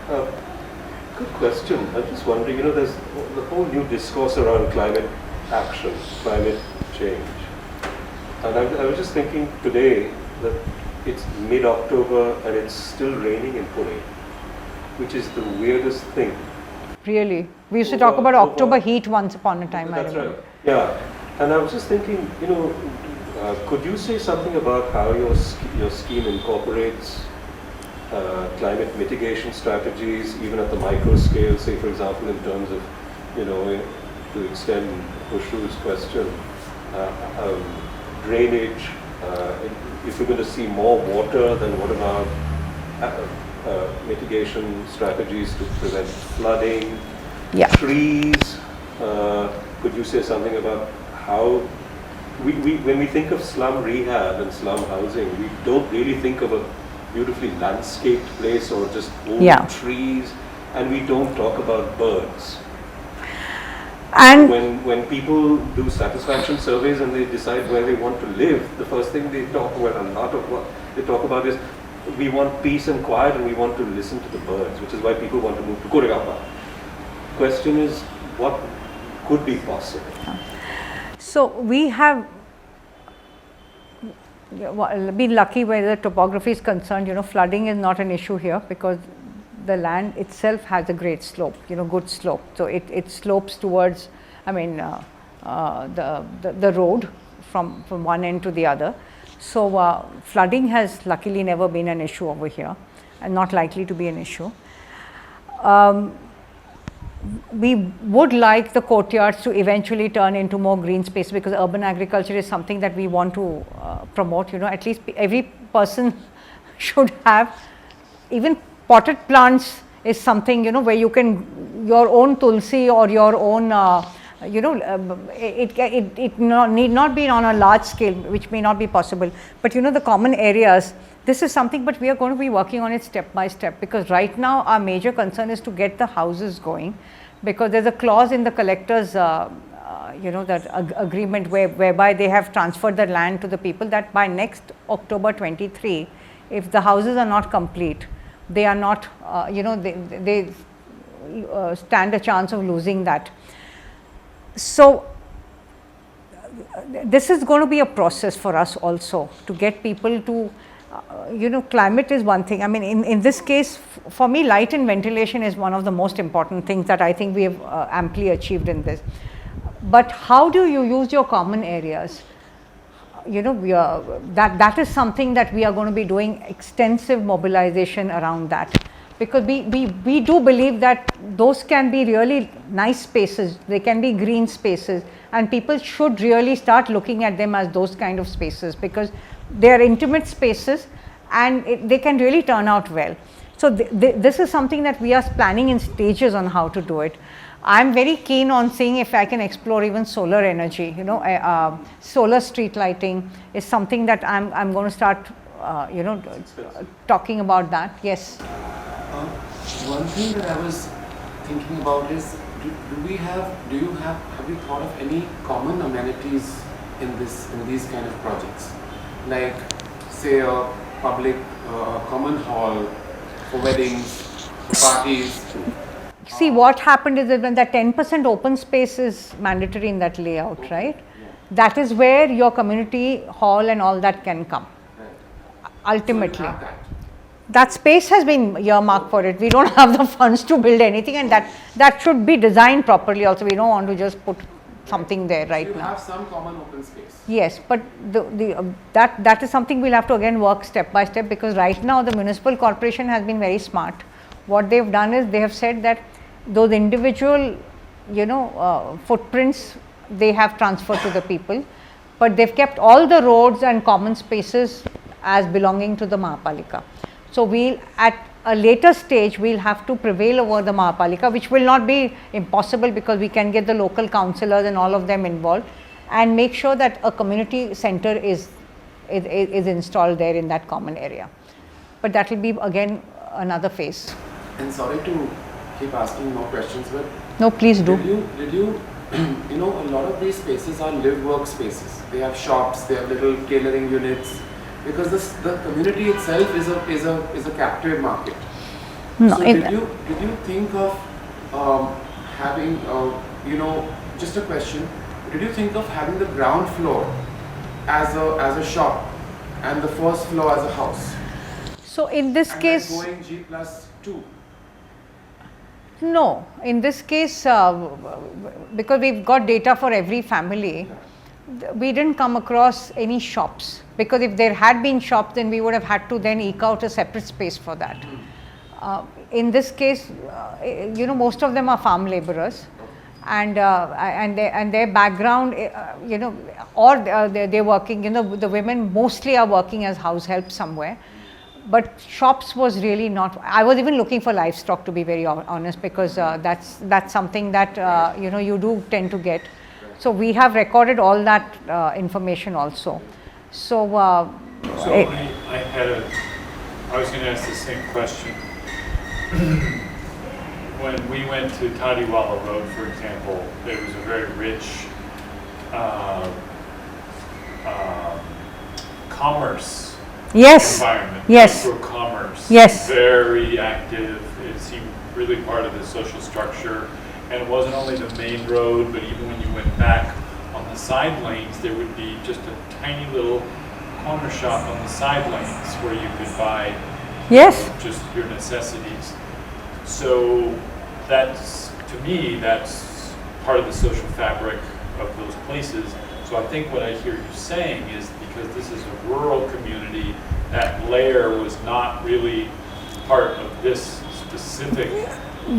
Uh, Good question. I'm just wondering, there's the whole new discourse around climate action, climate change. And I was just thinking today that it's mid-October and it's still raining in Pune, which is the weirdest thing. Really? We used to talk about October heat once upon a time, That's I remember. right. Yeah. And I was just thinking, could you say something about how your scheme incorporates climate mitigation strategies, even at the micro scale, say for example in terms of, to extend Hushu's question, drainage, if you're going to see more water, then what about mitigation strategies to prevent flooding, trees? Could you say something about how, when we think of slum rehab and slum housing, we don't really think of a beautifully landscaped place or just old trees, and we don't talk about birds. And when people do satisfaction surveys and they decide where they want to live, the first thing they talk about, a lot of what they talk about is, we want peace and quiet and we want to listen to the birds, which is why people want to move to Koregappa. Question is, what could be possible? So we have been lucky where the topography is concerned. Flooding is not an issue here because the land itself has a great slope, good slope. So it slopes towards, the road from one end to the other. So flooding has luckily never been an issue over here and not likely to be an issue. We would like the courtyards to eventually turn into more green space because urban agriculture is something that we want to promote. At least every person should have, even potted plants is something, where you can, your own tulsi or your own, it need not be on a large scale, which may not be possible. But the common areas, this is something, but we are going to be working on it step by step, because right now our major concern is to get the houses going, because there's a clause in the collector's that agreement whereby they have transferred the land to the people that by next October 23, if the houses are not complete, they are not, they stand a chance of losing that. So this is going to be a process for us also to get people to, climate is one thing. In this case, for me, light and ventilation is one of the most important things that I think we have amply achieved in this. But how do you use your common areas? That is something that we are going to be doing extensive mobilization around that, because we do believe that those can be really nice spaces, they can be green spaces, and people should really start looking at them as those kind of spaces, because they are intimate spaces and they can really turn out well. So this is something that we are planning in stages on how to do it. I'm very keen on seeing if I can explore even solar energy. Solar street lighting is something that I'm going to start, talking about that. Yes. One thing that I was thinking about is, have you thought of any common amenities in these kind of projects, like say a public common hall for weddings, for parties? See, what happened is that when that 10% open space is mandatory in that layout, right? Yeah. That is where your community hall and all that can come. Right. Ultimately. So that space has been earmarked for it. We don't have the funds to build anything, and that should be designed properly also. We don't want to just put something there right now. You have some common open space. Yes, but that is something we'll have to again work step by step, because right now the municipal corporation has been very smart. What they've done is they have said that those individual footprints they have transferred to the people, but they've kept all the roads and common spaces as belonging to the Mahapalika. So we'll, at a later stage, we'll have to prevail over the Mahapalika, which will not be impossible because we can get the local councillors and all of them involved, and make sure that a community center is installed there in that common area. But that will be again another phase. And sorry to keep asking more questions, but no, please do. Did you a lot of these spaces are live work spaces. They have shops, they have little tailoring units, because the community itself is a captive market. No, So did you think of having just a question? Did you think of having the ground floor as a shop and the first floor as a house? so in this And case, then going G+2. no, in this case, because we've got data for every family, we didn't come across any shops, because if there had been shops, then we would have had to then eke out a separate space for that. In this case, most of them are farm laborers, and their background, or they're working. The women mostly are working as house help somewhere. But shops was really not. I was even looking for livestock, to be very honest, because that's something that you do tend to get. So we have recorded all that information also. So I was going to ask the same question. When we went to Tadiwala Road, for example, there was a very rich commerce environment. Yes. Micro-commerce. Yes. Very active. It seemed really part of the social structure. And it wasn't only the main road, but even when you went back on the side lanes, there would be just a tiny little corner shop on the side lanes where you could buy just your necessities. So that's, to me, that's part of the social fabric of those places. So I think what I hear you saying is, because this is a rural community, that layer was not really part of this specific.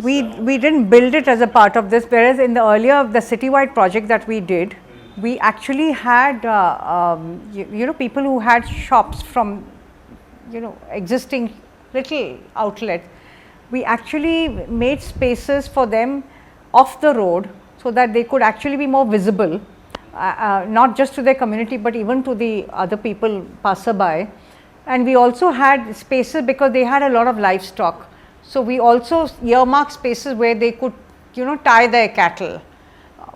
we didn't build it as a part of this, whereas in the earlier, the citywide project that we did, we actually had people who had shops from existing little outlets. We actually made spaces for them off the road so that they could actually be more visible, not just to their community but even to the other people passerby. And we also had spaces because they had a lot of livestock. So we also earmarked spaces where they could tie their cattle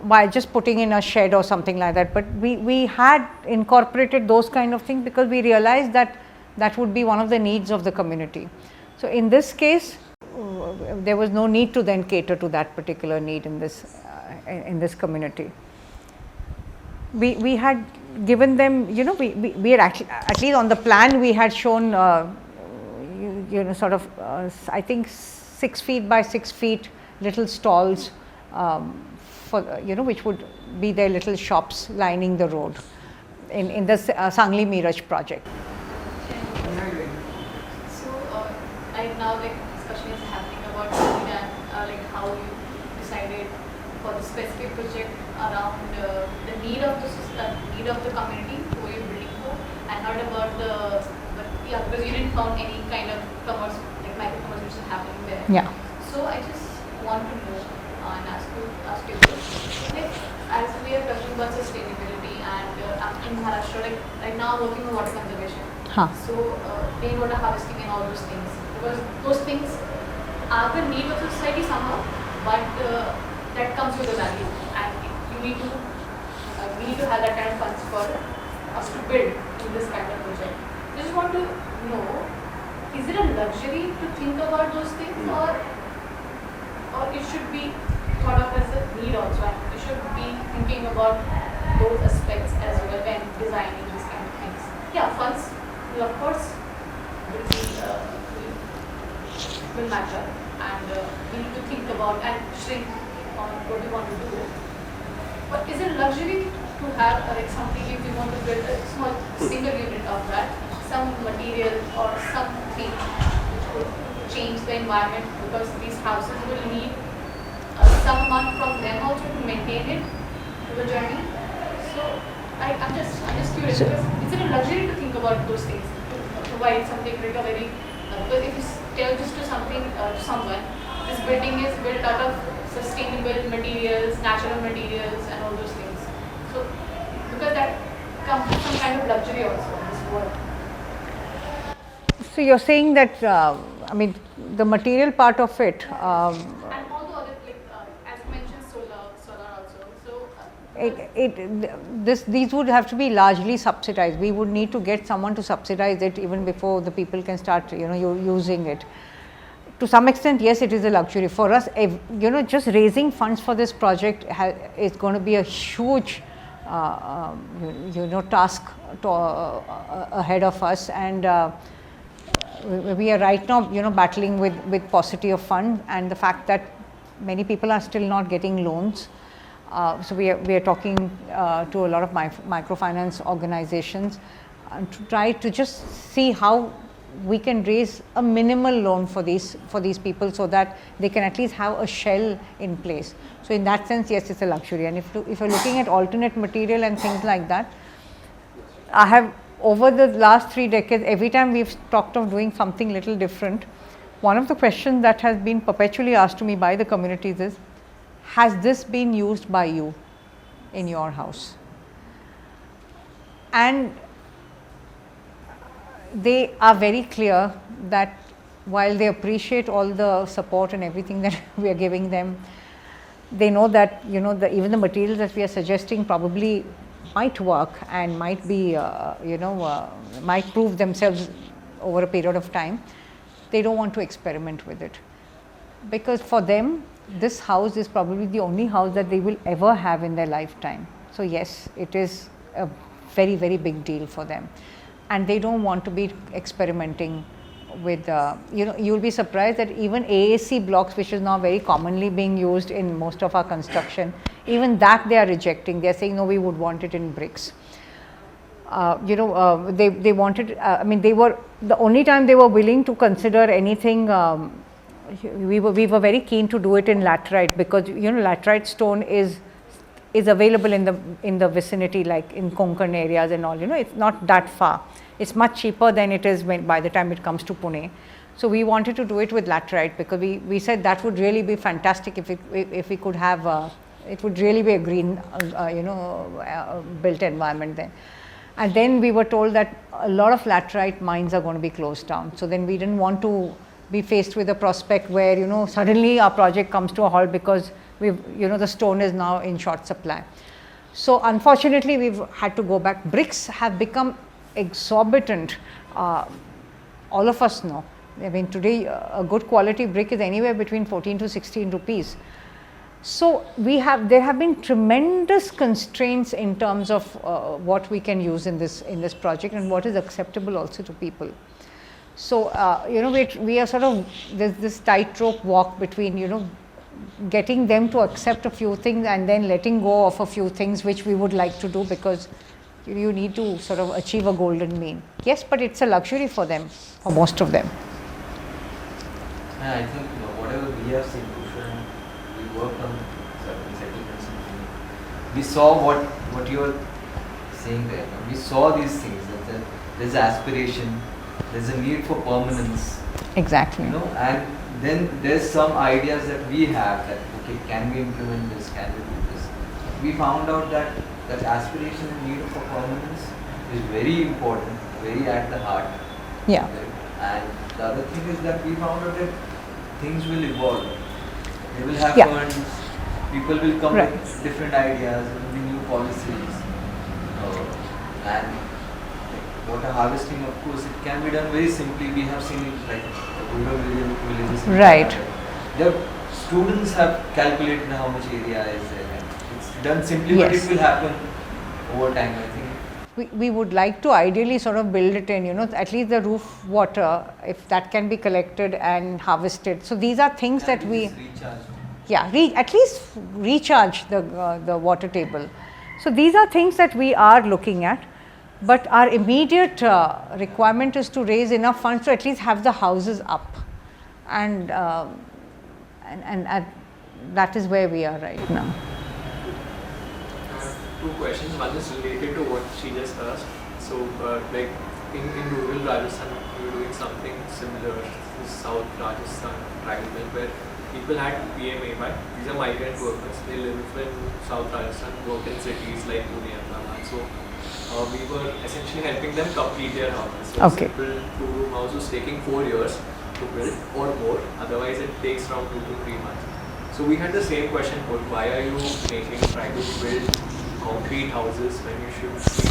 by just putting in a shed or something like that. But we had incorporated those kind of things because we realized that that would be one of the needs of the community. So in this case, there was no need to then cater to that particular need in this community. We had given them, we had actually, at least on the plan, we had shown, sort of, I think 6 feet by 6 feet little stalls, for which would be their little shops lining the road in the Sangli Miraj project. So right now, discussion is happening about how you decided for the specific project around the need of the community who you're building for, and not about because you didn't found any kind of commerce, like micro commerce, which is happening there. Yeah. So I just want to know and ask you as we are talking about sustainability and in Maharashtra, right now working on water conservation. So rainwater harvesting and all those things, because those things are the need of the society somehow, but that comes with a value, and we need to have that kind of funds for us to build in this kind of project. I just want to know, is it a luxury to think about those things, or it should be thought of as a need also, and we should be thinking about those aspects as well when designing these kind of things. Yeah, funds will of course will matter, and we need to think about and shrink on what we want to do. But is it luxury to have something, if you want to build a small single unit of that, some material or something which would change the environment, because these houses will need some amount from them also to maintain it to the journey. So I'm just curious, because is it a luxury to think about those things, to provide something very because if you tell just to something to someone, this building is built out of sustainable materials, natural materials, and all those things. So because that comes with some kind of luxury also in this world. So you're saying that, the material part of it. And all the other, as you mentioned, solar also. So These would have to be largely subsidized. We would need to get someone to subsidize it even before the people can start, using it. to some extent, yes, it is a luxury for us. Just raising funds for this project is going to be a huge task ahead of us, and we are right now battling with paucity of funds and the fact that many people are still not getting loans. So we are talking to a lot of microfinance organizations to try to just see how we can raise a minimal loan for these people so that they can at least have a shell in place. So in that sense, yes, it's a luxury. And if you're looking at alternate material and things like that, I have, over the last 3 decades, every time we've talked of doing something little different, one of the questions that has been perpetually asked to me by the communities is, has this been used by you in your house? And they are very clear that while they appreciate all the support and everything that we are giving them, they know that even the materials that we are suggesting probably might work and might be might prove themselves over a period of time. They don't want to experiment with it, because for them this house is probably the only house that they will ever have in their lifetime. So yes, it is a very, very big deal for them, and they don't want to be experimenting with you'll be surprised that even AAC blocks, which is now very commonly being used in most of our construction, even that they are rejecting. They are saying, no, we would want it in bricks. They wanted, they were, the only time they were willing to consider anything, we were very keen to do it in laterite, because laterite stone is available in the vicinity, like in Konkan areas and all. It's not that far. It's much cheaper than it is by the time it comes to Pune. So we wanted to do it with laterite, because we said that would really be fantastic if we could have. It would really be a green, built environment then. And then we were told that a lot of laterite mines are going to be closed down. So then we didn't want to be faced with a prospect where suddenly our project comes to a halt because the stone is now in short supply. So unfortunately, we've had to go back. Bricks have become exorbitant. All of us know. Today a good quality brick is anywhere between 14 to 16 rupees. So there have been tremendous constraints in terms of what we can use in this project and what is acceptable also to people. So we are sort of, there's this tightrope walk between getting them to accept a few things and then letting go of a few things which we would like to do, because you need to sort of achieve a golden mean. Yes, but it's a luxury for them, for most of them. I think whatever we have seen, we worked on certain settlements. We saw what you are saying there. We saw these things. That there's aspiration, there's a need for permanence. Exactly. And then there's some ideas that we have that, okay, can we implement this? Can we do this? We found out that aspiration and need for permanence is very important, very at the heart. Yeah. Right? And the other thing is that we found out that things will evolve. They will have funds, people will come with different ideas, there will be new policies. And water harvesting, of course, it can be done very simply. We have seen it like rural villages. Right. The students have calculated how much area is there. It's done simply, but it will happen over time, I think. We would like to ideally sort of build it in, at least the roof water, if that can be collected and harvested. So these are things that we, at least recharge the water table. So these are things that we are looking at, but our immediate requirement is to raise enough funds to at least have the houses up, and that is where we are right now. Two questions. One is related to what she just asked. So, like in rural Rajasthan, we were doing something similar. This South Rajasthan tribal where people had PMAY. These are migrant workers. They live in South Rajasthan, work in cities like Pune and Maharashtra. So, we were essentially helping them complete their houses. So, simple 2-room house was taking 4 years to build or more. Otherwise, it takes around 2 to 3 months. So, we had the same question: why are you trying to build concrete houses when you should be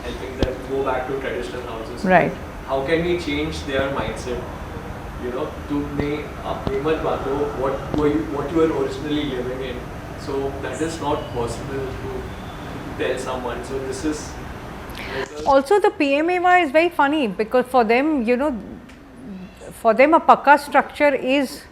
helping them go back to traditional houses? Right. How can we change their mindset to Nemat Bato, what you were originally living in. So that is not possible to tell someone. So this is also the PMAY is very funny because for them, for them a pakka structure is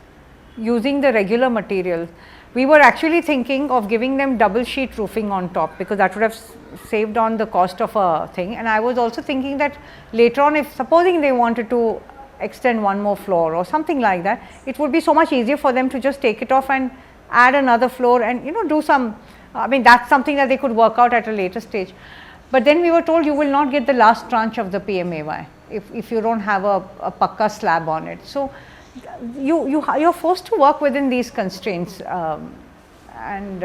using the regular materials. We were actually thinking of giving them double sheet roofing on top because that would have saved on the cost of a thing. And I was also thinking that later on, if supposing they wanted to extend one more floor or something like that, it would be so much easier for them to just take it off and add another floor and do some, I mean that's something that they could work out at a later stage. But then we were told you will not get the last tranche of the PMAY if you don't have a pakka slab on it. So you're forced to work within these constraints and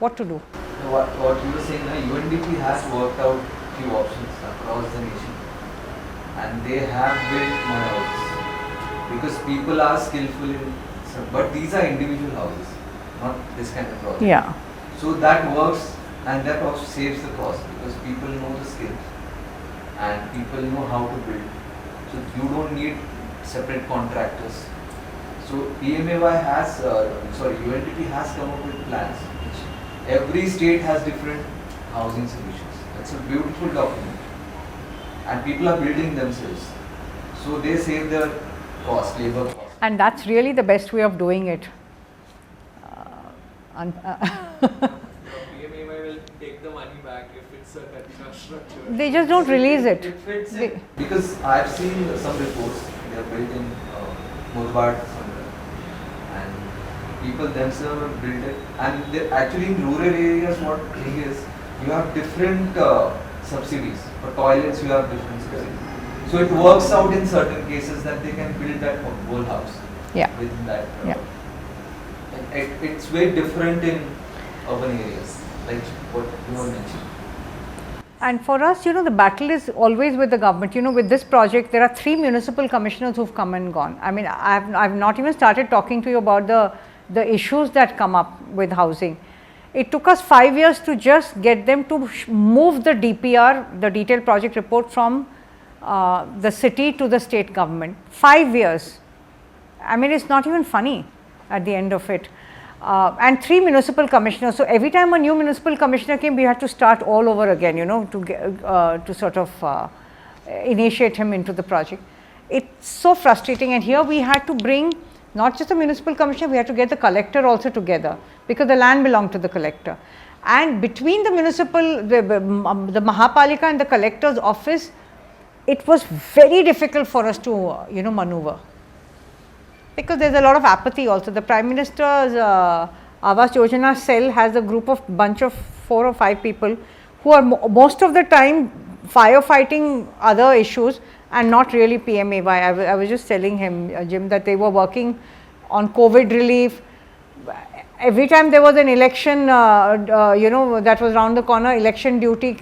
what to do. What you were saying, UNDP has worked out few options across the nation and they have built more houses because people are skillful in some, but these are individual houses, not this kind of project. Yeah. So that works and that also saves the cost because people know the skills and people know how to build. So you don't need separate contractors. So PMAY has, UNDP has come up with plans which every state has different housing solutions. It's a beautiful document and people are building themselves. So they save their cost, labor cost. And that's really the best way of doing it. PMAY will take the money back if it's a Katika structure. They just don't release it. It fits in. Because I've seen some reports, they are built in Murbat somewhere and people themselves have built it and actually in rural areas what thing is, you have different subsidies. For toilets you have different subsidies. So it works out in certain cases that they can build that whole house within that. It's very different in urban areas, like what you were mentioning. And for us, the battle is always with the government. With this project, there are 3 municipal commissioners who've come and gone. I mean, I've not even started talking to you about the issues that come up with housing. It took us 5 years to just get them to move the DPR, the detailed project report, from the city to the state government. 5 years. I mean, it's not even funny at the end of it. And 3 municipal commissioners. So every time a new municipal commissioner came, we had to start all over again, to sort of initiate him into the project. It's so frustrating. And here we had to bring not just the municipal commissioner, we had to get the collector also together because the land belonged to the collector. And between the municipal, the Mahapalika and the collector's office, it was very difficult for us to, maneuver. Because there's a lot of apathy also. The Prime Minister's Awas Yojana cell has a group of bunch of 4 or 5 people who are most of the time firefighting other issues and not really PMAY. I was just telling him, Jim, that they were working on COVID relief. Every time there was an election, that was around the corner, election duty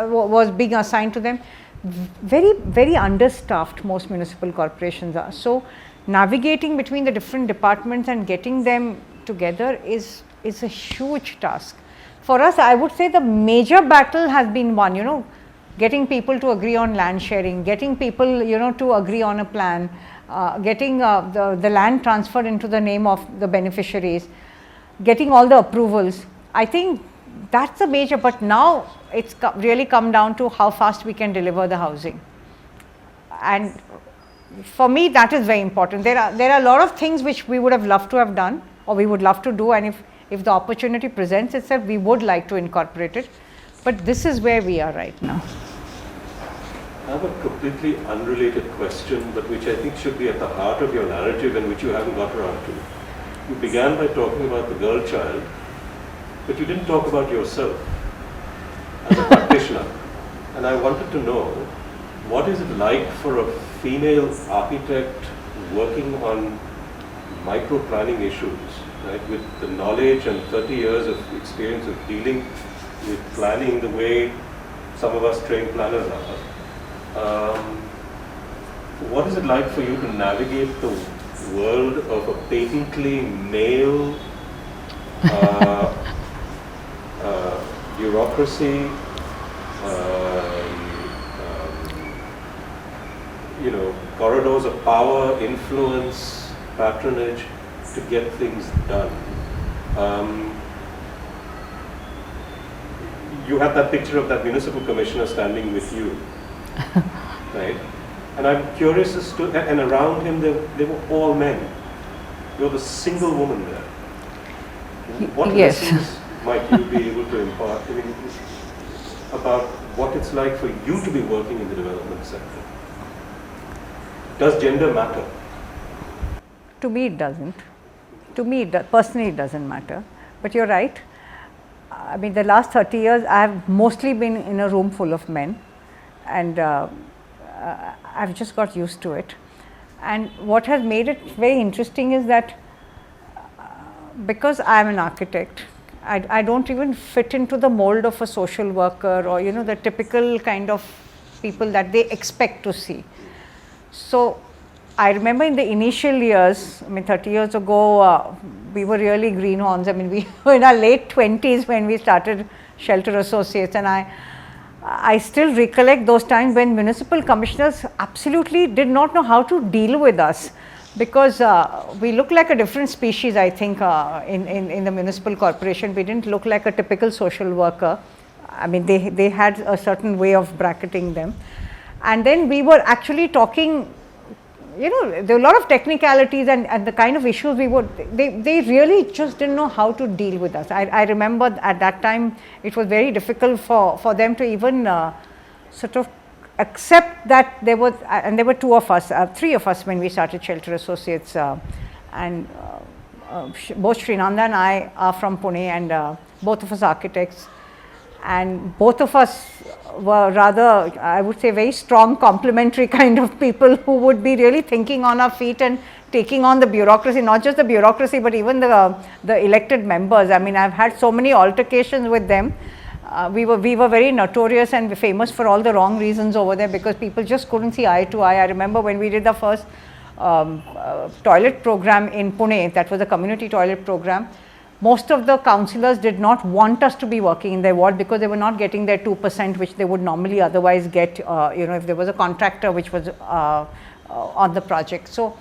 was being assigned to them. Very, very understaffed most municipal corporations are. So navigating between the different departments and getting them together is a huge task. For us, I would say the major battle has been won, getting people to agree on land sharing, getting people, to agree on a plan, getting the land transferred into the name of the beneficiaries, getting all the approvals. I think that's a major, but now it's really come down to how fast we can deliver the housing. And for me, that is very important. There are a lot of things which we would have loved to have done, or we would love to do, and if the opportunity presents itself, we would like to incorporate it. But this is where we are right now. I have a completely unrelated question, but which I think should be at the heart of your narrative and which you haven't got around to. You began by talking about the girl child, but you didn't talk about yourself as a practitioner. And I wanted to know, what is it like for a female architect working on micro-planning issues, right, with the knowledge and 30 years of experience of dealing with planning the way some of us trained planners are. What is it like for you to navigate the world of a patently male bureaucracy, corridors of power, influence, patronage to get things done. You had that picture of that municipal commissioner standing with you, right? And I'm curious as to, and around him they were all men. You're the single woman there. What Yes. lessons might you be able to impart, about what it's like for you to be working in the development sector? Does gender matter? To me, it doesn't. To me, personally, it doesn't matter. But you're right. I mean, the last 30 years, I have mostly been in a room full of men, and I've just got used to it. And what has made it very interesting is that because I'm an architect, I don't even fit into the mold of a social worker or, the typical kind of people that they expect to see. So I remember in the initial years, 30 years ago, we were really greenhorns. We were in our late 20s when we started Shelter Associates, and I still recollect those times when municipal commissioners absolutely did not know how to deal with us, because we looked like a different species, I think, in the municipal corporation. We didn't look like a typical social worker. They had a certain way of bracketing them. And then we were actually talking, there were a lot of technicalities and the kind of issues they really just didn't know how to deal with us. I remember at that time it was very difficult for them to even sort of accept that there were three of us when we started Shelter Associates, and both Srinanda and I are from Pune, and both of us architects, and both of us were rather, I would say, very strong complementary kind of people who would be really thinking on our feet and taking on the bureaucracy, not just the bureaucracy but even the elected members. I've had so many altercations with them. We were very notorious and famous for all the wrong reasons over there, because people just couldn't see eye to eye. I remember when we did the first toilet program in Pune, that was a community toilet program. Most of the councillors did not want us to be working in their ward because they were not getting their 2%, which they would normally otherwise get, if there was a contractor which was on the project. So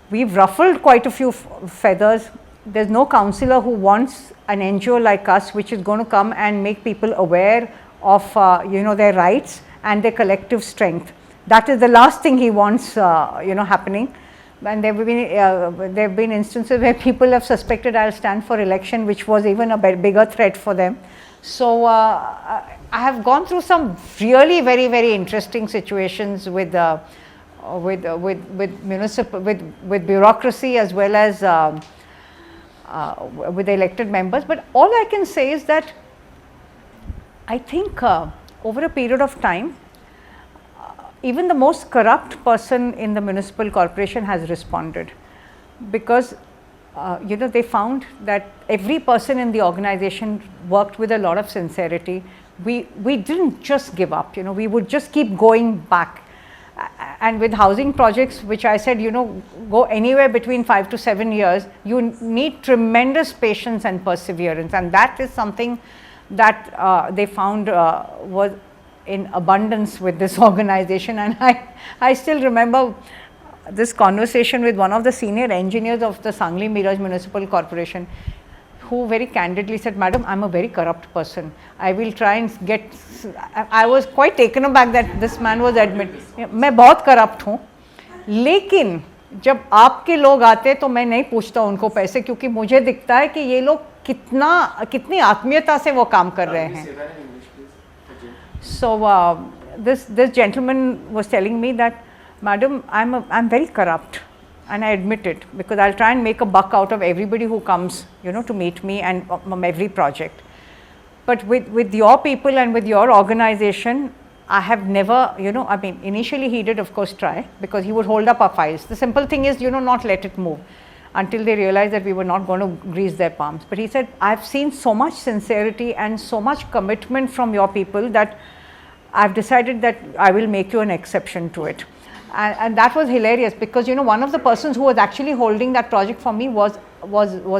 we've ruffled quite a few feathers. There's no councillor who wants an NGO like us, which is going to come and make people aware of their rights and their collective strength. That is the last thing he wants happening. And there have been instances where people have suspected I'll stand for election, which was even a bigger threat for them. So I have gone through some really very, very interesting situations with municipal, with bureaucracy as well as with the elected members. But all I can say is that I think over a period of time, even the most corrupt person in the municipal corporation has responded, because they found that every person in the organization worked with a lot of sincerity. We didn't just give up, we would just keep going back. And with housing projects, which I said, go anywhere between 5 to 7 years, you need tremendous patience and perseverance, and that is something that they found was in abundance with this organization. And I still remember this conversation with one of the senior engineers of the Sangli Miraj Municipal Corporation, who very candidly said, "Madam, I'm a very corrupt person. I will try and get." I was quite taken aback that this man was admitting, मैं बहुत corrupt हूँ, लेकिन जब आपके लोग आते तो मैं नहीं पूछता उनको पैसे, क्योंकि मुझे दिखता है कि ये लोग कितनी आत्मीयता से वो काम कर रहे हैं. So this gentleman was telling me that, "Madam, I'm very corrupt, and I admit it, because I'll try and make a buck out of everybody who comes, to meet me and every project. But with your people and with your organization, I have never, initially he did of course try, because he would hold up our files. The simple thing is, not let it move until they realized that we were not going to grease their palms. But he said, I've seen so much sincerity and so much commitment from your people that I've decided that I will make you an exception to it." And that was hilarious, because one of the persons who was actually holding that project for me was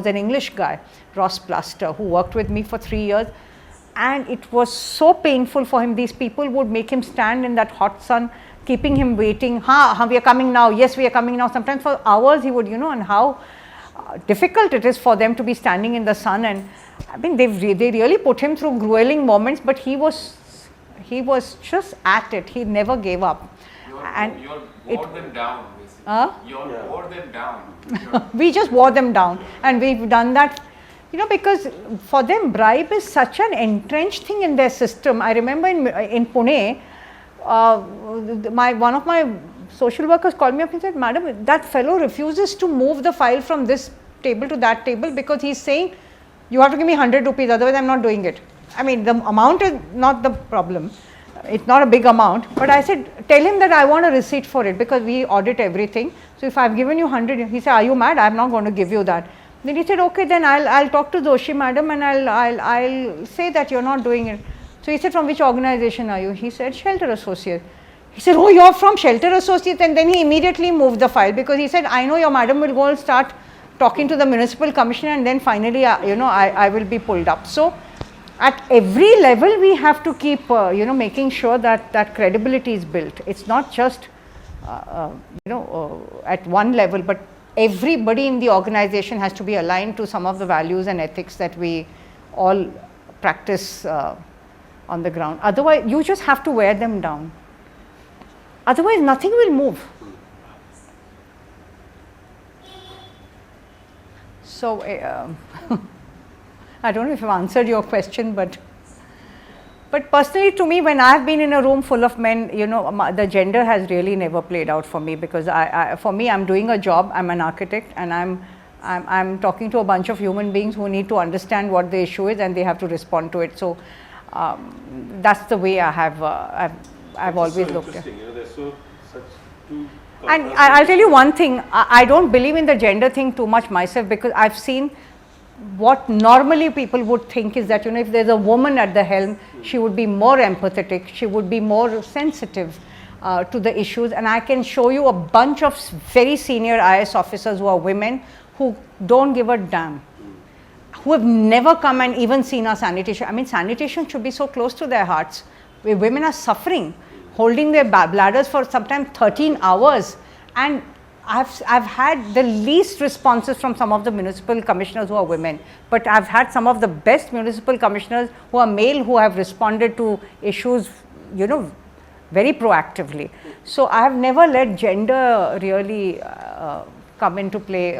an English guy, Ross Plaster, who worked with me for 3 years, and it was so painful for him. These people would make him stand in that hot sun keeping him waiting, we are coming now, yes, we are coming now. Sometimes for hours he would, and how difficult it is for them to be standing in the sun. And I mean, they really put him through grueling moments, but he was just at it. He never gave up. You wore them down, basically. You wore them down. We just wore them down, and we've done that, because for them bribe is such an entrenched thing in their system. I remember in Pune, one of my social workers called me up and said, "Madam, that fellow refuses to move the file from this table to that table because he's saying, you have to give me 100 rupees, otherwise I'm not doing it." I mean, the amount is not the problem. It's not a big amount, but I said, tell him that I want a receipt for it because we audit everything. So if I've given you 100, he said, are you mad? I'm not going to give you that. Then he said, okay, then I'll talk to Joshi madam and I'll say that you're not doing it. So he said, from which organization are you? He said, Shelter Associate. He said, oh, you're from Shelter Associate, and then he immediately moved the file because he said, I know your madam will go and start talking to the municipal commissioner, and then finally, I will be pulled up. So at every level, we have to keep, making sure that credibility is built. It's not just, at one level, but everybody in the organization has to be aligned to some of the values and ethics that we all practice on the ground. Otherwise, you just have to wear them down. Otherwise, nothing will move. So, I don't know if I've answered your question, but personally to me, when I've been in a room full of men, the gender has really never played out for me, because for me, I'm doing a job, I'm an architect, and I'm talking to a bunch of human beings who need to understand what the issue is and they have to respond to it. So that's the way I've always looked at it. There's such two. And I'll tell you one thing, I don't believe in the gender thing too much myself, because I've seen what normally people would think is that, if there's a woman at the helm, she would be more empathetic, she would be more sensitive to the issues. And I can show you a bunch of very senior IS officers who are women who don't give a damn, who have never come and even seen our sanitation. I mean, sanitation should be so close to their hearts, where women are suffering, holding their bladders for sometimes 13 hours. And I've had the least responses from some of the municipal commissioners who are women, but I've had some of the best municipal commissioners who are male, who have responded to issues, very proactively. So I have never let gender really come into play.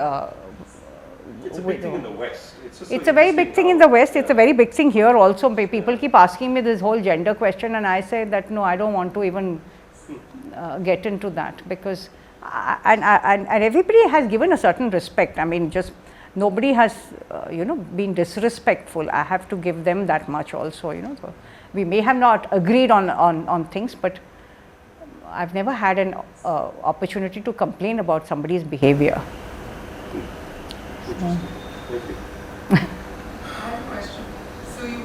It's a big thing in the West. It's a very big thing in the West. It's a very big thing here also. People keep asking me this whole gender question, and I say that no, I don't want to even get into that, because and everybody has given a certain respect. I mean, just nobody has been disrespectful. I have to give them that much also. So we may have not agreed on things, but I've never had an opportunity to complain about somebody's behavior. I have a question. So you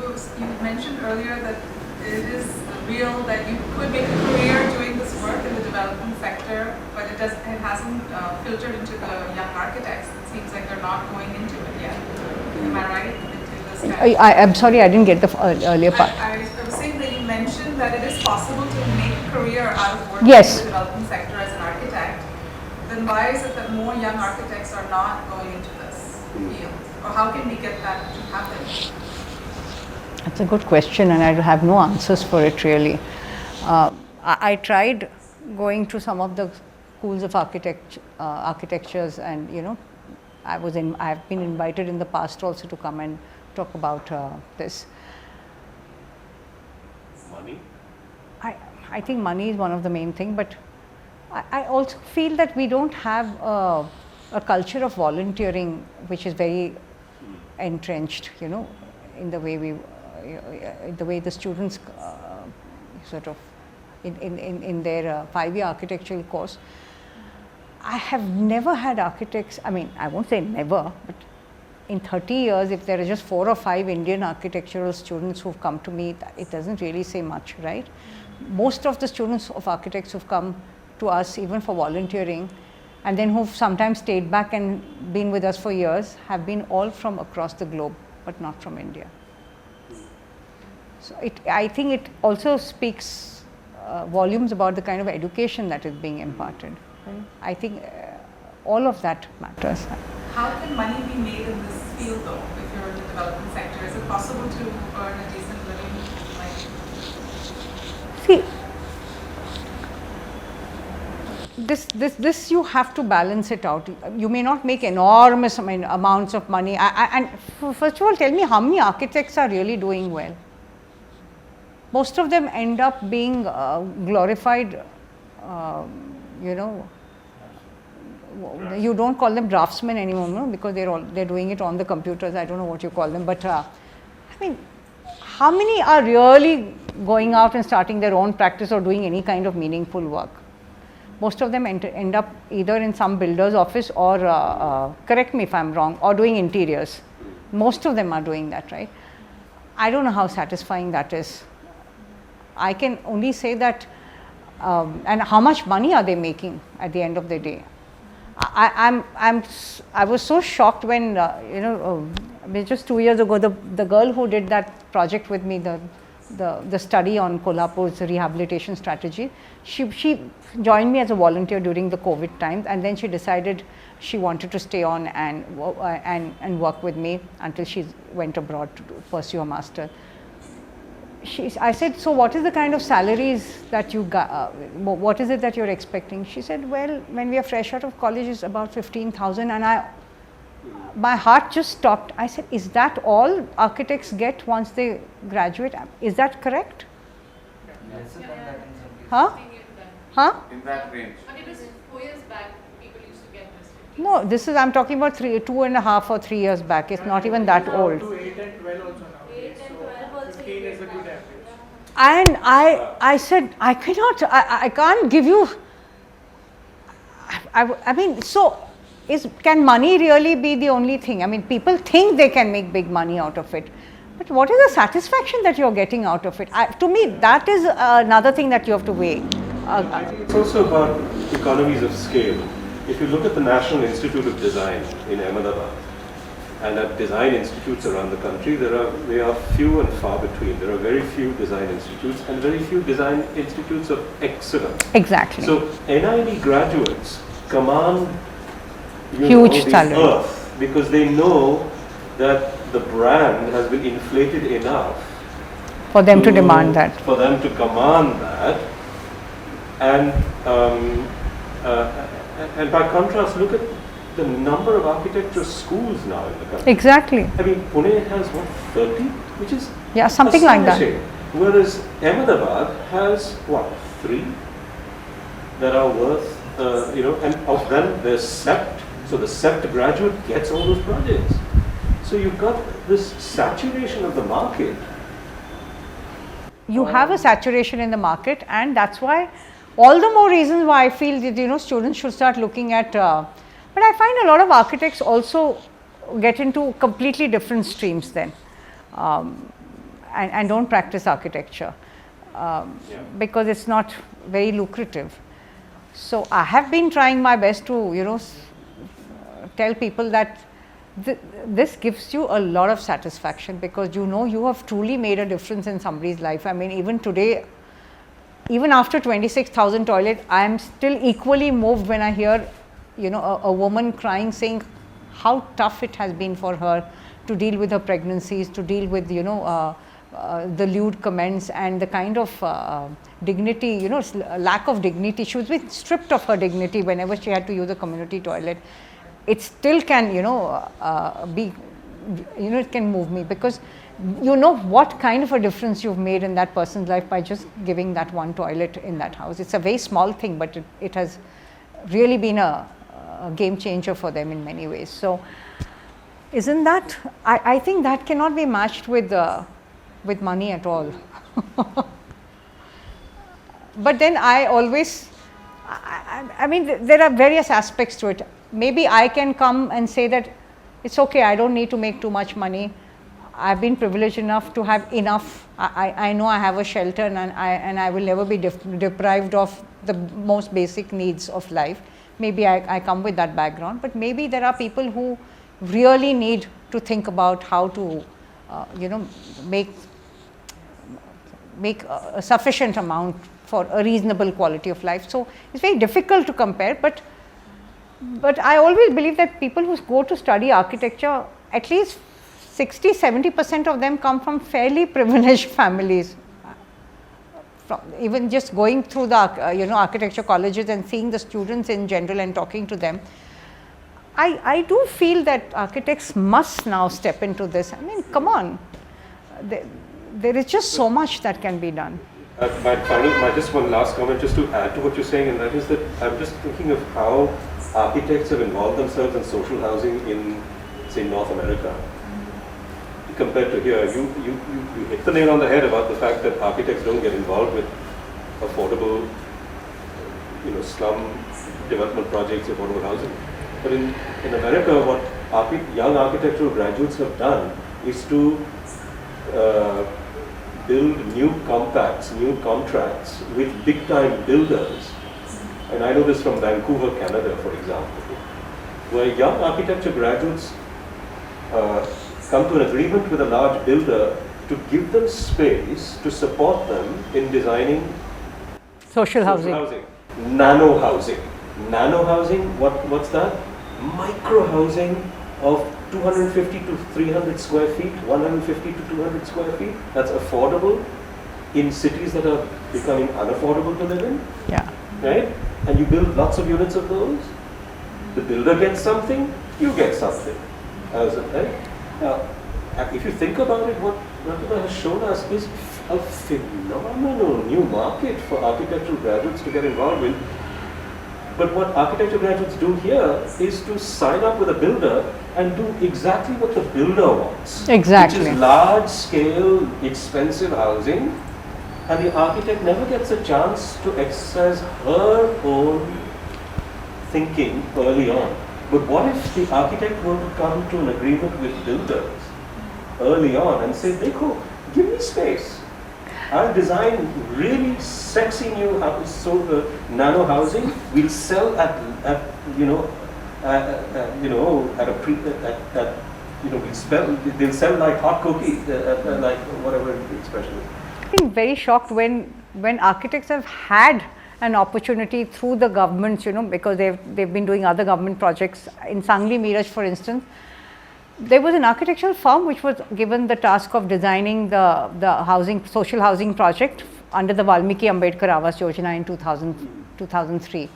mentioned earlier that it is real that you could make a career doing this work in the development sector, but it hasn't filtered into the young architects. It seems like they're not going into it yet. Am I right? Into this I'm sorry, I didn't get the earlier part. I was saying that you mentioned that it is possible to make a career out of working Yes. in the development sector as an architect. Then why is it that more young architects are not going into this field? Or how can we get that to happen? That's a good question, and I have no answers for it really. I tried going to some of the schools of architectures, and I've been invited in the past also to come and talk about this. Money? I think money is one of the main things, but I also feel that we don't have a culture of volunteering which is very entrenched, in the way the students sort of in their 5-year architectural course. I have never had architects, I mean, I won't say never, but in 30 years, if there are just 4 or 5 Indian architectural students who've come to me, it doesn't really say much, right? Most of the students of architects who've come to us, even for volunteering, and then who've sometimes stayed back and been with us for years, have been all from across the globe, but not from India. So I think it also speaks volumes about the kind of education that is being imparted. Right? I think all of that matters. How can money be made in this field though, if you're in the development sector? Is it possible to earn a decent living? See, this you have to balance it out. You may not make enormous amounts of money. And first of all, tell me how many architects are really doing well? Most of them end up being glorified, you don't call them draftsmen anymore, no? Because they're doing it on the computers. I don't know what you call them, but I mean, how many are really going out and starting their own practice or doing any kind of meaningful work? Most of them end up either in some builder's office or, correct me if I'm wrong, or doing interiors. Most of them are doing that, right? I don't know how satisfying that is. I can only say that, and how much money are they making at the end of the day? I was so shocked when just 2 years ago the girl who did that project with me, the study on Kolhapur's rehabilitation strategy, she joined me as a volunteer during the COVID times, and then she decided she wanted to stay on and work with me until she went abroad to pursue a master. I said, so what is the kind of salaries that you got, what is it that you're expecting? She said, well, when we are fresh out of college, it's about 15,000, and my heart just stopped. I said, is that all architects get once they graduate? Is that correct? Lesser than that in some cases. Huh? Huh? In that range. But it was 4 years back, people used to get this. No, I'm talking about 2.5 or 3 years back. It's not even that old. To 8 and 12 also nowadays. 8 and So 12 also 15 is a good average. And I said, I can't give you, I mean, so can money really be the only thing? I mean, people think they can make big money out of it, but what is the satisfaction that you're getting out of it? To me, that is another thing that you have to weigh. I think it's also about economies of scale. If you look at the National Institute of Design in Ahmedabad, and at design institutes around the country, they are few and far between. There are very few design institutes and very few design institutes of excellence. Exactly. So NID graduates command huge the salary earth because they know that the brand has been inflated enough for them to demand that. For them to command that, and by contrast, look at the number of architecture schools now in the country. Exactly. I mean, Pune has what, 30, which is something like that. Whereas Ahmedabad has what, 3 that are worth, and of them there's SEPT. So the SEPT graduate gets all those projects. So you've got this saturation of the market. You have a saturation in the market, and that's why all the more reasons why I feel that students should start looking at. But I find a lot of architects also get into completely different streams then, and don't practice architecture because it's not very lucrative. So I have been trying my best to tell people that this gives you a lot of satisfaction because you have truly made a difference in somebody's life. I mean, even today, even after 26,000 toilet, I am still equally moved when I hear a woman crying, saying how tough it has been for her to deal with her pregnancies, to deal with the lewd comments and the kind of dignity, lack of dignity. She was being stripped of her dignity whenever she had to use a community toilet. It still can be, it can move me because what kind of a difference you've made in that person's life by just giving that one toilet in that house. It's a very small thing, but it has really been a game changer for them in many ways. So isn't that, I think that cannot be matched with money at all. But then I always, I mean, there are various aspects to it. Maybe I can come and say that it's okay, I don't need to make too much money. I've been privileged enough to have enough. I know I have a shelter, and I will never be deprived of the most basic needs of life. Maybe I come with that background, but maybe there are people who really need to think about how to, make a sufficient amount for a reasonable quality of life. So it's very difficult to compare, but I always believe that people who go to study architecture, at least 60-70% of them come from fairly privileged families. From even just going through the architecture colleges and seeing the students in general and talking to them, I do feel that architects must now step into this. I mean, come on, there is just so much that can be done. Just one last comment, just to add to what you're saying, and that is that I'm just thinking of how architects have involved themselves in social housing in, say, North America. Compared to here, you hit the nail on the head about the fact that architects don't get involved with affordable, slum development projects, affordable housing. But in America, what young architectural graduates have done is to build new compacts, new contracts with big-time builders. And I know this from Vancouver, Canada, for example, where young architecture graduates come to an agreement with a large builder to give them space to support them in designing social housing. Nano housing. Nano housing, what's that? Micro housing of 250 to 300 square feet, 150 to 200 square feet. That's affordable in cities that are becoming unaffordable to live in. Yeah. Right? And you build lots of units of those. The builder gets something, you get something. Right? Now, if you think about it, what Pratima has shown us is a phenomenal new market for architectural graduates to get involved with. But what architecture graduates do here is to sign up with a builder and do exactly what the builder wants. Exactly. Which is large scale, expensive housing, and the architect never gets a chance to exercise her own thinking early on. But what if the architect were to come to an agreement with builders early on and say, Dekho, give me space. I'll design really sexy new nano housing. We'll sell they'll sell like hot cookies, like whatever the expression is. I've been very shocked when architects have had an opportunity through the governments, because they've been doing other government projects. In Sangli, Miraj, for instance, there was an architectural firm which was given the task of designing the social housing project under the Valmiki Ambedkar Awas Yojana in 2003.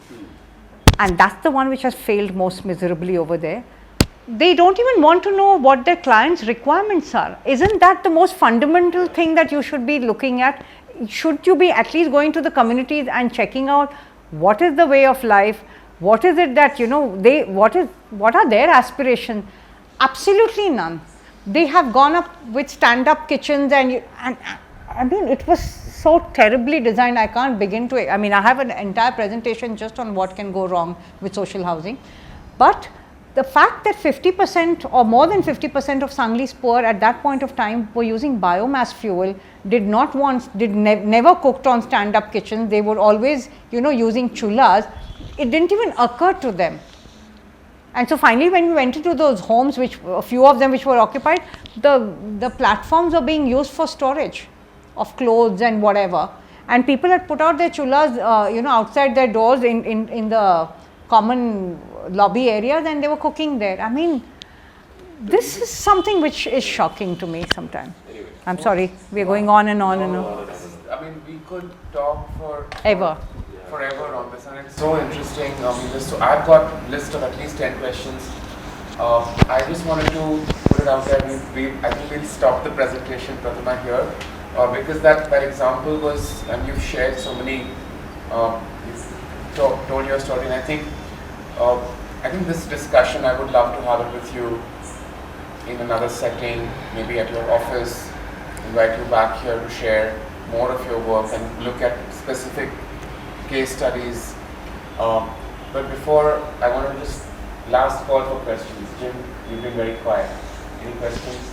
And that's the one which has failed most miserably over there. They don't even want to know what their clients' requirements are. Isn't that the most fundamental thing that you should be looking at? Should you be at least going to the communities and checking out what is the way of life, what is it that what are their aspirations? Absolutely none. They have gone up with stand-up kitchens and I mean it was so terribly designed. I can't begin to. I mean I have an entire presentation just on what can go wrong with social housing, but the fact that 50% or more than 50% of Sangli's poor at that point of time were using biomass fuel, never cooked on stand-up kitchens. They were always, using chullas. It didn't even occur to them. And so finally, when we went into those homes, which a few of them which were occupied, the platforms were being used for storage of clothes and whatever. And people had put out their chullas, outside their doors in the common lobby areas, and they were cooking there. I mean, this is something which is shocking to me sometimes. Anyway, I'm sorry, we are going on and on and on. I mean, we could talk Forever on this, and it's so interesting. So I've got a list of at least 10 questions. I just wanted to put it out there. I think we'll stop the presentation, Pratima, here, because that example was, and you've shared so many, you've told your story, and I think this discussion, I would love to have it with you in another setting, maybe at your office, invite you back here to share more of your work and look at specific case studies. But before, I want to just last call for questions. Jim, you've been very quiet. Any questions?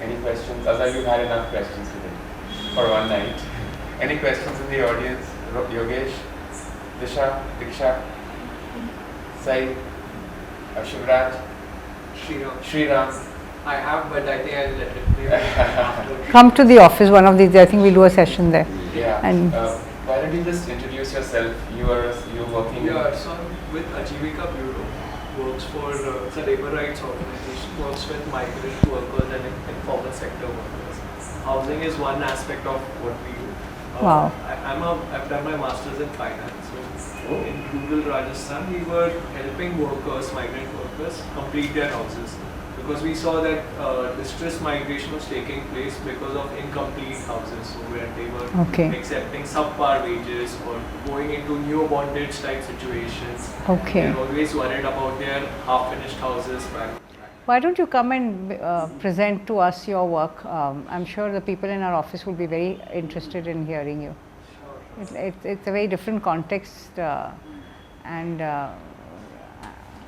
Any questions? Azhar, you've had enough questions today for one night. Any questions in the audience? Yogesh, Disha, Diksha, Sai, Shivraj, Shriram. I have, but I think I'll let it be after. Come to the office one of these days. I think we'll do a session there. Yeah. And Why Why don't you just introduce yourself? You're working. Yeah, so I'm with Ajivika Bureau, works for it's a labor rights organization, works with migrant workers and informal sector workers. Housing is one aspect of what we do. Wow. I've done my master's in finance. So in rural Rajasthan, we were helping workers, migrant workers, complete their houses. Because we saw that distress migration was taking place because of incomplete houses, so where they were accepting subpar wages or going into neo bondage type situations. They're always worried about their half-finished houses. Why don't you come and present to us your work? I'm sure the people in our office will be very interested in hearing you. Sure. It's a very different context and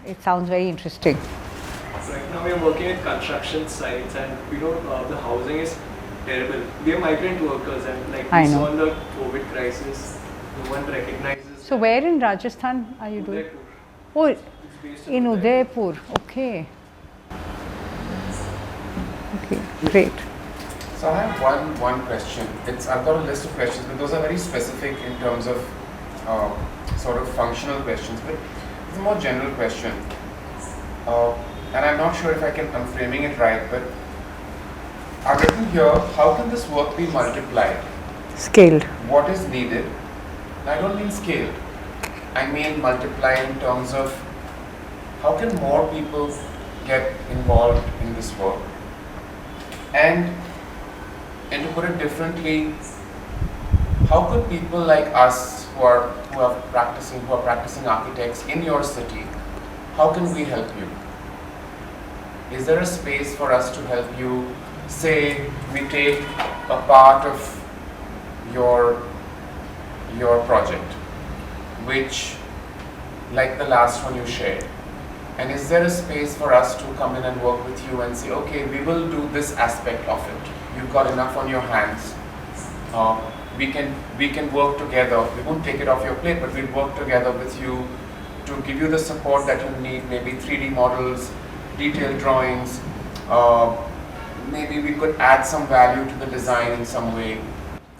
it sounds very interesting. Right now we are working at construction sites and the housing is terrible. We are migrant workers and like we saw in the COVID crisis, no one recognizes. So where in Rajasthan are you doing? Oh, in Udaipur. Okay. Okay, great. So I have one question. I've got a list of questions, but those are very specific in terms of sort of functional questions. But it's a more general question. And I'm not sure if I'm framing it right, but I've written here, how can this work be multiplied? Scaled. What is needed? I don't mean scaled. I mean multiplied in terms of how can more people get involved in this work? And to put it differently, how could people like us who are practicing architects in your city, how can we help you? Is there a space for us to help you? Say we take a part of your project, which like the last one you shared. And is there a space for us to come in and work with you and say, okay, we will do this aspect of it. You've got enough on your hands. We can work together. We won't take it off your plate, but we'll work together with you to give you the support that you need, maybe 3D models, detailed drawings, maybe we could add some value to the design in some way.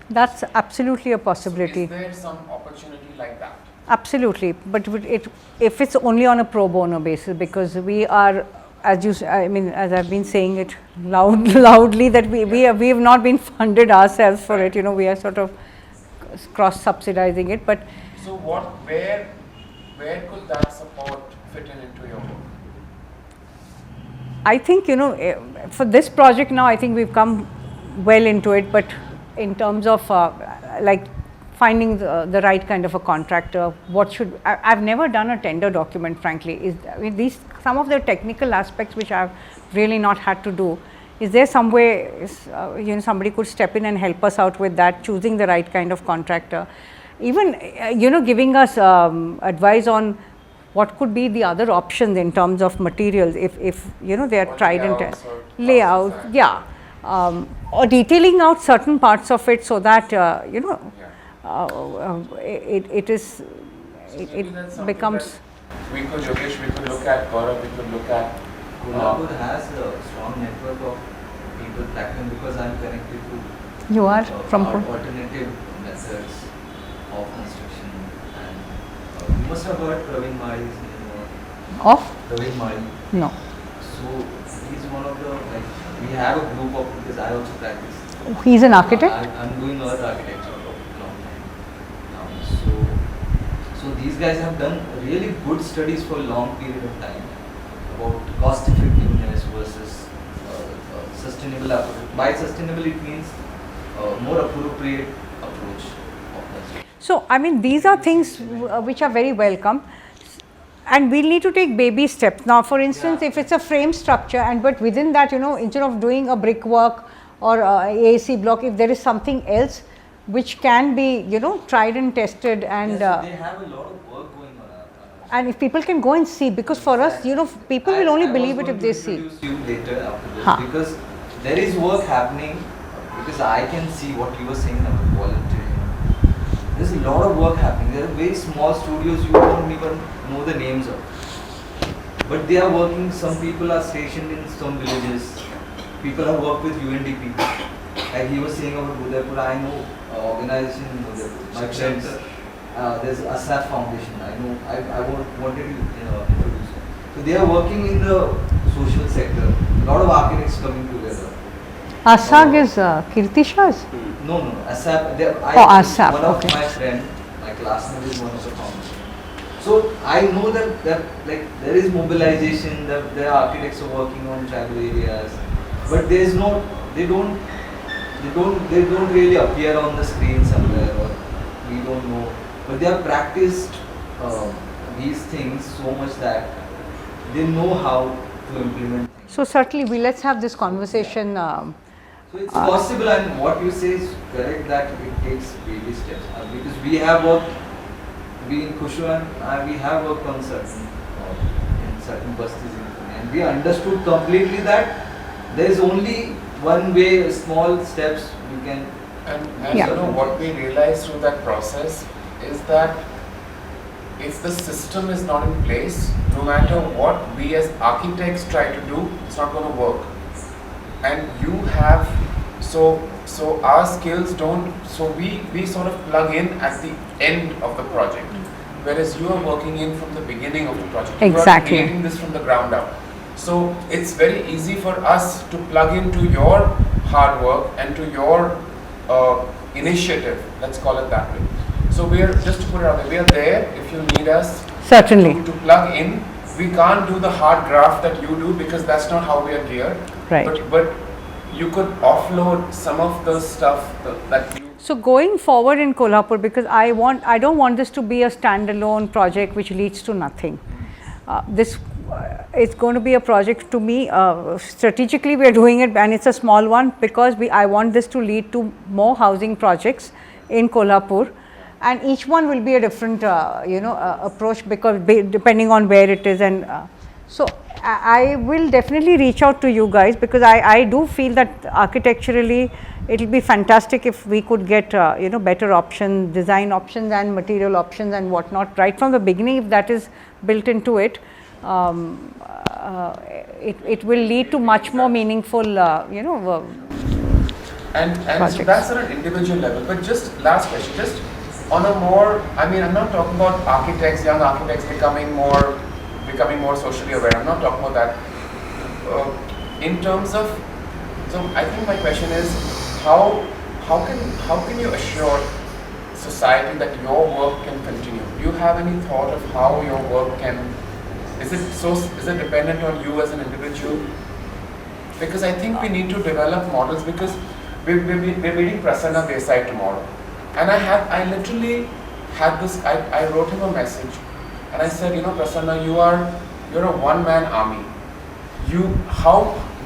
That's absolutely a possibility. So is there some opportunity like that? Absolutely, but if it's only on a pro bono basis, because we are, as I've been saying it loudly, that we have not been funded ourselves for it. We are sort of cross subsidizing it. But so where could that support fit into your work? I think for this project now, I think we've come well into it. But in terms of like finding the right kind of a contractor, I've never done a tender document, frankly. These some of the technical aspects which I've really not had to do. Is there some way somebody could step in and help us out with that, choosing the right kind of contractor, even giving us advice on what could be the other options in terms of materials if they are tried and tested, layout, or detailing out certain parts of it so that it becomes. We could look at Gaurav, we could look at Kolhapur has a strong network of people practicing because I'm connected to You are from alternative methods of construction, and you must have heard Praveen Mari's name. Of? Praveen Mari. No. So he's one of the we have a group of, because I also practice. He's an architect? I'm doing earth architecture for a long time. So these guys have done really good studies for a long period of time about cost effectiveness versus sustainable approach. By sustainable it means more appropriate approach of that. So these are things which are very welcome. And we'll need to take baby steps. Now, for instance, if it's a frame structure, but within that, instead of doing a brickwork or AAC block, if there is something else which can be, tried and tested, and they have a lot of work going on. And if people can go and see, because for us, people will only believe it if they see. I was going to introduce you later after this, because there is work happening, because I can see what you were saying about volunteering. There's a lot of work happening. There are very small studios you don't even know the names of. But they are working, some people are stationed in some villages. People have worked with UNDP. Like he was saying about Udaipur, I know organization in Udaipur. My friends, there's ASAP Foundation. I know. Wanted to introduce. So they are working in the social sector. A lot of architects coming together. ASAG is Kirti Shah's? No. ASAP. ASAP. One of Okay. my friend, my classmate is one of the founders. So I know that like there is mobilization. That there are architects are working on tribal areas, but there is no. They don't really appear on the screen somewhere, or we don't know. But they have practiced these things so much that they know how to implement things. So certainly, let's have this conversation. So it's possible, and what you say is correct, that it takes baby steps. Because we have worked, we in Kushu and we have worked on certain busties in Pune, and we understood completely that there is only one way, small steps you can. And you know what we realized through that process is that if the system is not in place, no matter what we as architects try to do, it's not going to work. And you have, so our skills don't, so we sort of plug in at the end of the project, whereas you are working in from the beginning of the project. Exactly. You are creating this from the ground up. So it's very easy for us to plug into your hard work and to your initiative, let's call it that way. So we are, just to put it out there, we are there if you need us. Certainly. To plug in. We can't do the hard graft that you do because that's not how we are geared. Right. But you could offload some of the stuff that you. So going forward in Kolhapur, because I don't want this to be a standalone project which leads to nothing. It's going to be a project to me. Strategically, we are doing it, and it's a small one because I want this to lead to more housing projects in Kolhapur, and each one will be a different, approach because depending on where it is, and so I will definitely reach out to you guys because I do feel that architecturally it will be fantastic if we could get better options, design options, and material options and whatnot right from the beginning. If that is built into it. It will lead to much more meaningful, And so that's on an individual level. But just last question, just on a more, I'm not talking about architects, young architects becoming more socially aware. I'm not talking about that. In terms of, so I think my question is, how can you assure society that your work can continue? Do you have any thought of how your work can? Is it dependent on you as an individual? Because I think we need to develop models, because we're meeting Prasanna Desai tomorrow, and I literally had this. I wrote him a message, and I said, Prasanna, you're a one-man army.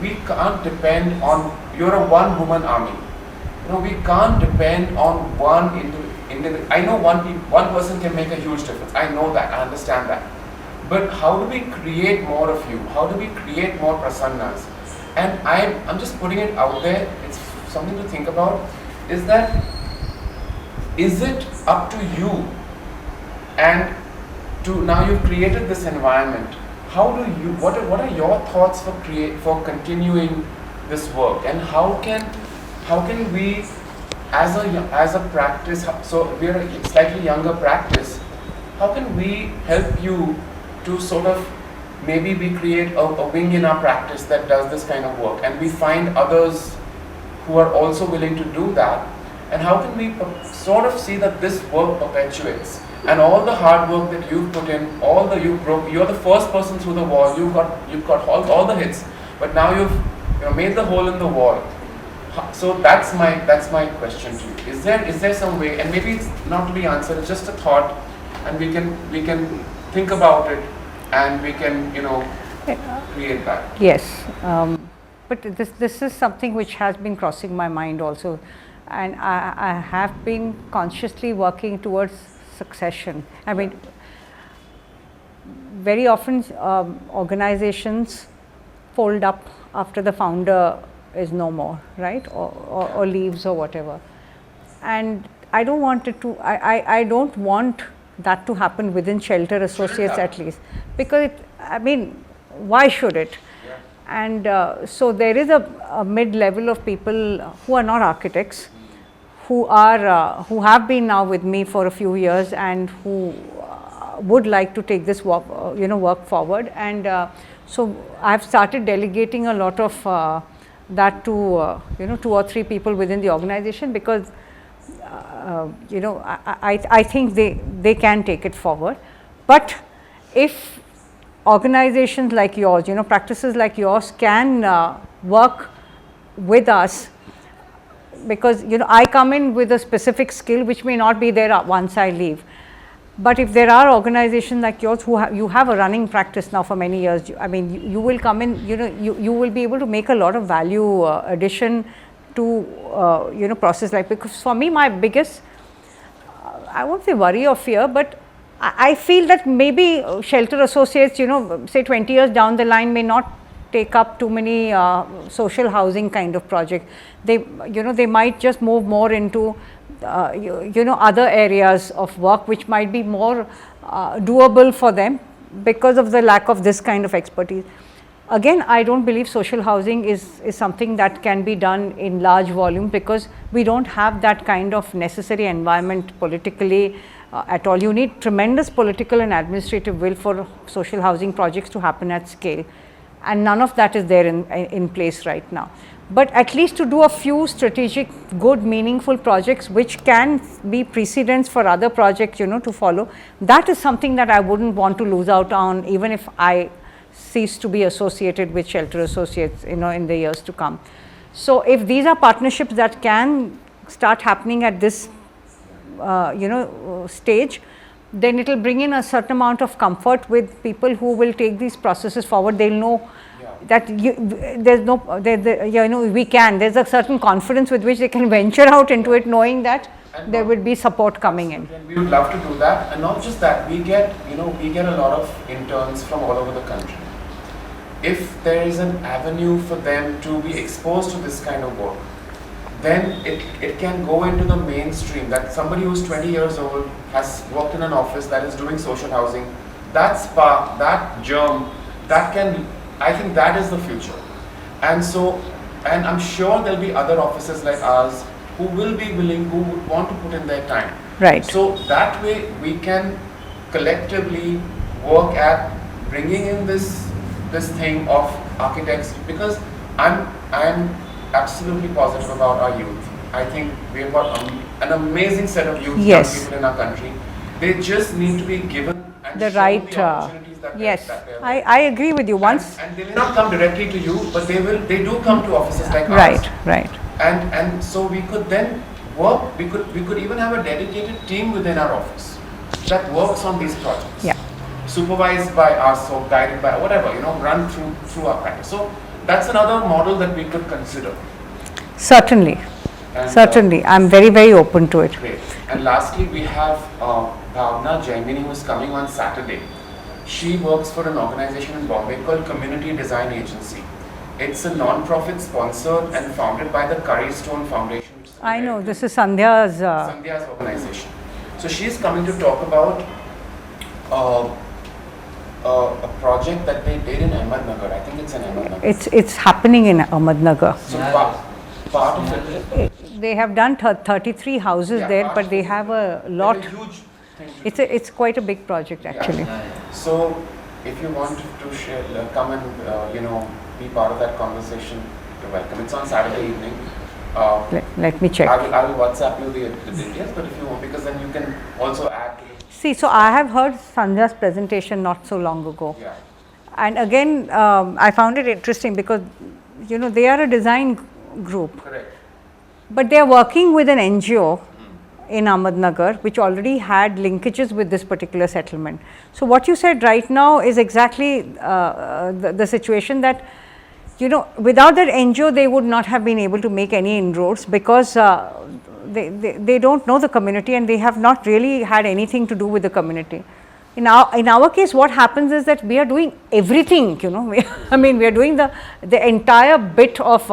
We can't depend on. You're a one-woman army. We can't depend on one individual. I know one person can make a huge difference. I know that. I understand that. But how do we create more of you? How do we create more Prasannas? And I'm just putting it out there. It's something to think about. Is it up to you? And now you've created this environment. What are your thoughts for continuing this work? And how can we, as a practice, so we're a slightly younger practice, how can we help you to sort of, maybe we create a wing in our practice that does this kind of work, and we find others who are also willing to do that, and how can we sort of see that this work perpetuates, and all the hard work that you've put in, you're the first person through the wall, you've got all the hits, but now you've made the hole in the wall. So that's my question to you. Is there some way, and maybe it's not to be answered, it's just a thought, and we can think about it, and we can create that. Yes, but this is something which has been crossing my mind also, and I have been consciously working towards succession. Very often organizations fold up after the founder is no more, right, or leaves or whatever, and I don't want it to. I don't want that to happen within Shelter Associates at least, because why should it? And so there is a mid-level of people who are not architects, who have been now with me for a few years and who would like to take this work, work forward. And so I've started delegating a lot of that to 2 or 3 people within the organization, because I think they can take it forward. But if organizations like yours, practices like yours can work with us, because I come in with a specific skill which may not be there once I leave. But if there are organizations like yours who you have a running practice now for many years, I mean, you will come in, you will be able to make a lot of value addition to process like, because for me my biggest, I won't say worry or fear, but I feel that maybe shelter associates, say 20 years down the line may not take up too many social housing kind of projects. They might just move more into other areas of work which might be more doable for them because of the lack of this kind of expertise. Again, I don't believe social housing is something that can be done in large volume, because we don't have that kind of necessary environment politically at all. You need tremendous political and administrative will for social housing projects to happen at scale, and none of that is there in place right now. But at least to do a few strategic, good, meaningful projects which can be precedents for other projects, to follow, that is something that I wouldn't want to lose out on, even if I cease to be associated with Shelter Associates, in the years to come. So if these are partnerships that can start happening at this stage, then it will bring in a certain amount of comfort with people who will take these processes forward. They'll know that there's a certain confidence with which they can venture out into it, knowing that there would be support coming in. We would love to do that, and not just that, we get a lot of interns from all over the country. If there is an avenue for them to be exposed to this kind of work, then it can go into the mainstream, that somebody who's 20 years old has worked in an office that is doing social housing, that spark, that germ, I think that is the future. And I'm sure there'll be other offices like ours who will be willing, who would want to put in their time. Right. So that way we can collectively work at bringing in this thing of architects, because I'm absolutely positive about our youth. I think we've got an amazing set of youth, young people in our country. They just need to be given and the shown right the opportunities that yes, they're I agree with you. Once and they may not come directly to you, but they do come to offices like ours. Right. And so we could then work. We could even have a dedicated team within our office that works on these projects. Yeah. Supervised by us or guided by whatever, run through our practice. So that's another model that we could consider. Certainly. And, Certainly. I'm very, very open to it. Great. And lastly, we have Bhavna Jaimini, who is coming on Saturday. She works for an organization in Bombay called Community Design Agency. It's a non-profit sponsored and founded by the Curry Stone Foundation. I know, this is Sandhya's organization. So she's coming to talk about a project that they did in Ahmednagar. I think it's in Ahmednagar. It's happening in Ahmednagar. So part of it. They have done 33 houses there, but they have a lot. Huge thing it's quite a big project actually. Yeah. So if you want to share, come and be part of that conversation, you're welcome. It's on Saturday evening. Let me check. I will WhatsApp you the details, but if you want, because then you can also add to it. See, so I have heard Sandhya's presentation not so long ago. Yeah. And again, I found it interesting because, they are a design group. Correct. But they are working with an NGO in Ahmednagar, which already had linkages with this particular settlement. So what you said right now is exactly the situation that, without that NGO, they would not have been able to make any inroads, because they don't know the community and they have not really had anything to do with the community. In our case, what happens is that we are doing everything, we are doing the entire bit of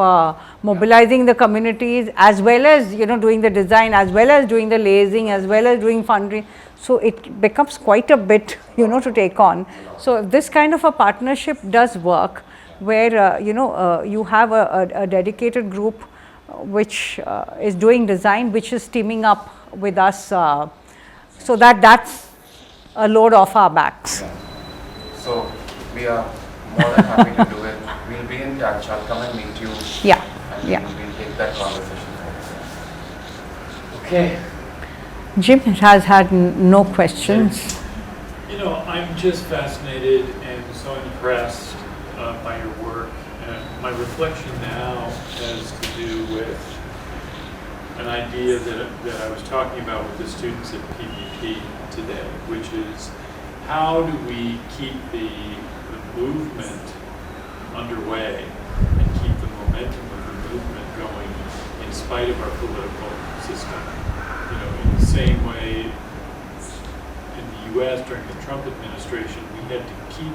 mobilizing the communities, as well as, doing the design, as well as doing the liaising, as well as doing fundraising. So it becomes quite a bit, to take on. So if this kind of a partnership does work, where you have a dedicated group which is doing design, which is teaming up with us, so that's a load off our backs. Yeah. So we are more than happy to do it. We'll be in touch. I'll come and meet you. Yeah. And Yeah. we'll take that conversation forward. Okay. Jim has had no questions. You know, I'm just fascinated and so impressed by your work. And my reflection now has to do with an idea that I was talking about with the students at PPP today, which is how do we keep the movement underway and keep the momentum of the movement going in spite of our political system. You know, in the same way in the US during the Trump administration, we had to keep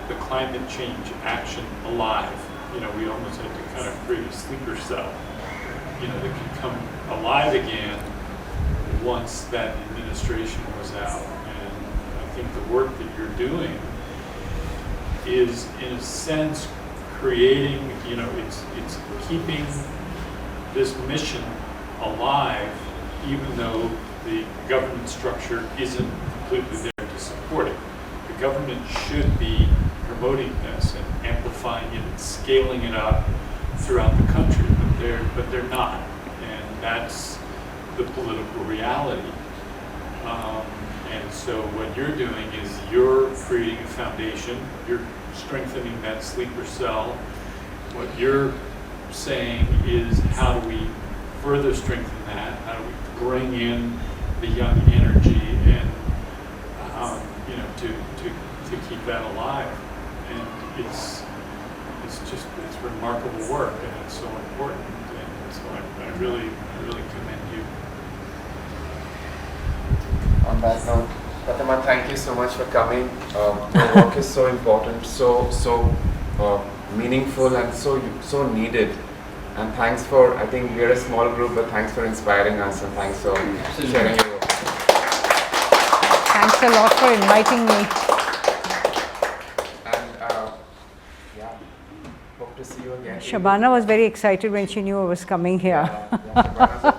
the climate change action alive. You know, we almost had to kind of create a sleeper cell, you know, that could come alive again once that administration was out. And I think the work that you're doing is, in a sense, creating, you know, it's keeping this mission alive, even though the government structure isn't completely there to support it. The government should be promoting this and amplifying it and scaling it up throughout the country, but they're not, and that's the political reality. And so what you're doing is you're creating a foundation, you're strengthening that sleeper cell. What you're saying is, how do we further strengthen that? How do we bring in the young energy and you know, to keep that alive? And it's remarkable work, and it's so important. And so I really commend you. On that note, Pratima, thank you so much for coming. Your work is so important, so meaningful, and so needed. And thanks for, I think we're a small group, but thanks for inspiring us, and thanks for sharing your work. Thanks a lot for inviting me. And yeah, hope to see you again. Shabana was very excited when she knew I was coming here. Yeah, Shabana's a